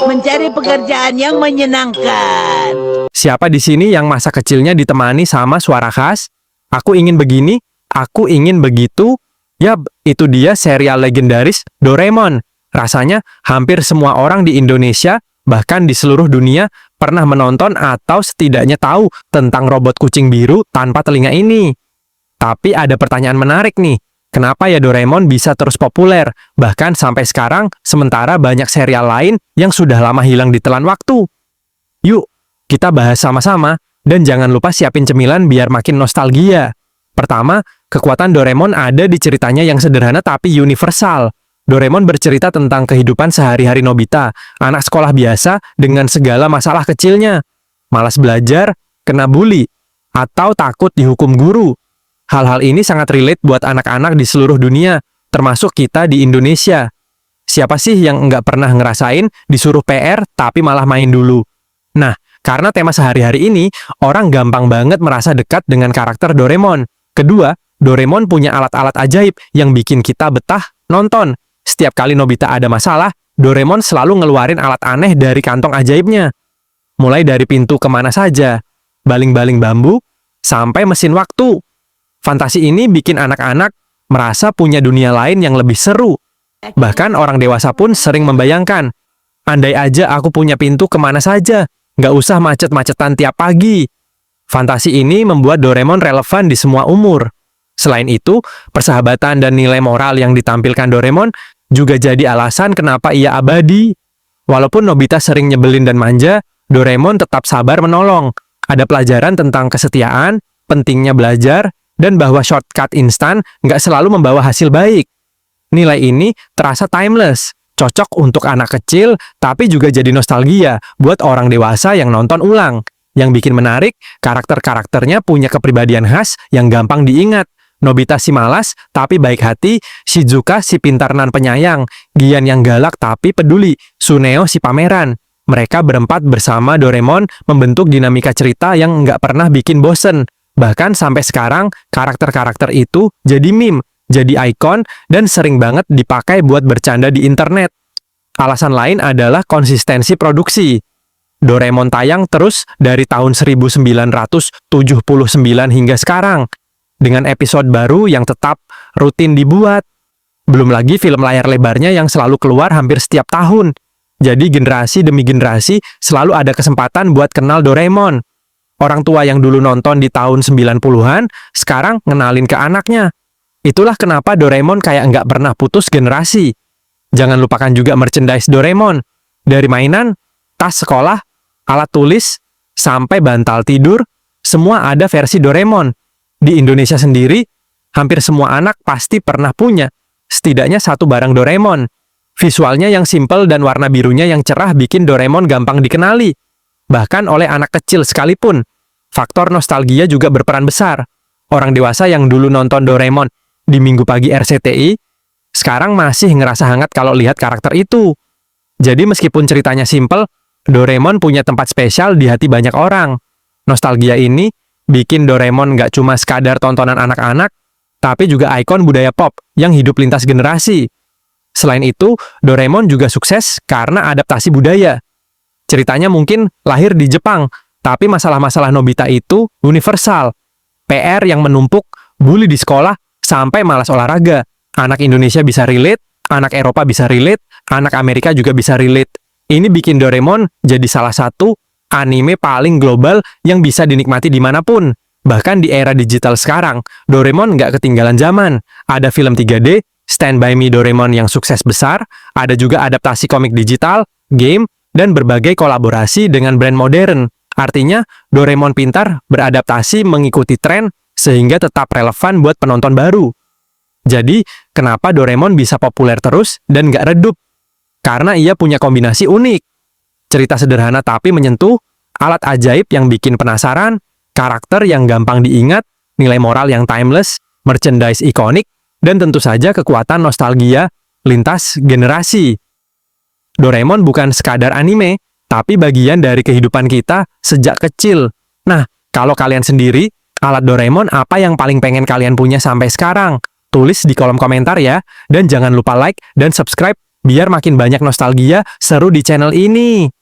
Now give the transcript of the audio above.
Mencari pekerjaan yang menyenangkan. Siapa di sini yang masa kecilnya ditemani sama suara khas? Aku ingin begini, aku ingin begitu. Yap, itu dia serial legendaris Doraemon. Rasanya hampir semua orang di Indonesia, bahkan di seluruh dunia, pernah menonton atau setidaknya tahu tentang robot kucing biru tanpa telinga ini. Tapi ada pertanyaan menarik nih. Kenapa ya Doraemon bisa terus populer, bahkan sampai sekarang, sementara banyak serial lain yang sudah lama hilang ditelan waktu? Yuk, kita bahas sama-sama, dan jangan lupa siapin cemilan biar makin nostalgia. Pertama, kekuatan Doraemon ada di ceritanya yang sederhana tapi universal. Doraemon bercerita tentang kehidupan sehari-hari Nobita, anak sekolah biasa dengan segala masalah kecilnya. Malas belajar, kena bully, atau takut dihukum guru. Hal-hal ini sangat relate buat anak-anak di seluruh dunia, termasuk kita di Indonesia. Siapa sih yang nggak pernah ngerasain disuruh PR tapi malah main dulu? Nah, karena tema sehari-hari ini, orang gampang banget merasa dekat dengan karakter Doraemon. Kedua, Doraemon punya alat-alat ajaib yang bikin kita betah nonton. Setiap kali Nobita ada masalah, Doraemon selalu ngeluarin alat aneh dari kantong ajaibnya. Mulai dari pintu kemana saja, baling-baling bambu, sampai mesin waktu. Fantasi ini bikin anak-anak merasa punya dunia lain yang lebih seru. Bahkan orang dewasa pun sering membayangkan, andai aja aku punya pintu kemana saja, nggak usah macet-macetan tiap pagi. Fantasi ini membuat Doraemon relevan di semua umur. Selain itu, persahabatan dan nilai moral yang ditampilkan Doraemon juga jadi alasan kenapa ia abadi. Walaupun Nobita sering nyebelin dan manja, Doraemon tetap sabar menolong. Ada pelajaran tentang kesetiaan, pentingnya belajar, dan bahwa shortcut instan nggak selalu membawa hasil baik. Nilai ini terasa timeless, cocok untuk anak kecil, tapi juga jadi nostalgia buat orang dewasa yang nonton ulang. Yang bikin menarik, karakter-karakternya punya kepribadian khas yang gampang diingat. Nobita si malas, tapi baik hati, Shizuka si pintar nan penyayang, Gian yang galak tapi peduli, Suneo si pameran. Mereka berempat bersama Doraemon membentuk dinamika cerita yang nggak pernah bikin bosen. Bahkan sampai sekarang, karakter-karakter itu jadi meme, jadi ikon, dan sering banget dipakai buat bercanda di internet. Alasan lain adalah konsistensi produksi. Doraemon tayang terus dari tahun 1979 hingga sekarang, dengan episode baru yang tetap rutin dibuat. Belum lagi film layar lebarnya yang selalu keluar hampir setiap tahun. Jadi generasi demi generasi selalu ada kesempatan buat kenal Doraemon. Orang tua yang dulu nonton di tahun 90-an, sekarang ngenalin ke anaknya. Itulah kenapa Doraemon kayak nggak pernah putus generasi. Jangan lupakan juga merchandise Doraemon. Dari mainan, tas sekolah, alat tulis, sampai bantal tidur, semua ada versi Doraemon. Di Indonesia sendiri, hampir semua anak pasti pernah punya setidaknya satu barang Doraemon. Visualnya yang simple dan warna birunya yang cerah bikin Doraemon gampang dikenali. Bahkan oleh anak kecil sekalipun. Faktor nostalgia juga berperan besar. Orang dewasa yang dulu nonton Doraemon di Minggu Pagi RCTI, sekarang masih ngerasa hangat kalau lihat karakter itu. Jadi meskipun ceritanya simple, Doraemon punya tempat spesial di hati banyak orang. Nostalgia ini bikin Doraemon nggak cuma sekadar tontonan anak-anak, tapi juga ikon budaya pop yang hidup lintas generasi. Selain itu, Doraemon juga sukses karena adaptasi budaya. Ceritanya mungkin lahir di Jepang, tapi masalah-masalah Nobita itu universal. PR yang menumpuk, bully di sekolah, sampai malas olahraga. Anak Indonesia bisa relate, anak Eropa bisa relate, anak Amerika juga bisa relate. Ini bikin Doraemon jadi salah satu anime paling global yang bisa dinikmati dimanapun. Bahkan di era digital sekarang, Doraemon nggak ketinggalan zaman. Ada film 3D, Stand By Me Doraemon yang sukses besar, ada juga adaptasi komik digital, game, dan berbagai kolaborasi dengan brand modern. Artinya, Doraemon pintar beradaptasi mengikuti tren sehingga tetap relevan buat penonton baru. Jadi, kenapa Doraemon bisa populer terus dan nggak redup? Karena ia punya kombinasi unik. Cerita sederhana tapi menyentuh, alat ajaib yang bikin penasaran, karakter yang gampang diingat, nilai moral yang timeless, merchandise ikonik, dan tentu saja kekuatan nostalgia lintas generasi. Doraemon bukan sekadar anime, tapi bagian dari kehidupan kita sejak kecil. Nah, kalau kalian sendiri, alat Doraemon apa yang paling pengen kalian punya sampai sekarang? Tulis di kolom komentar ya, dan jangan lupa like dan subscribe biar makin banyak nostalgia seru di channel ini.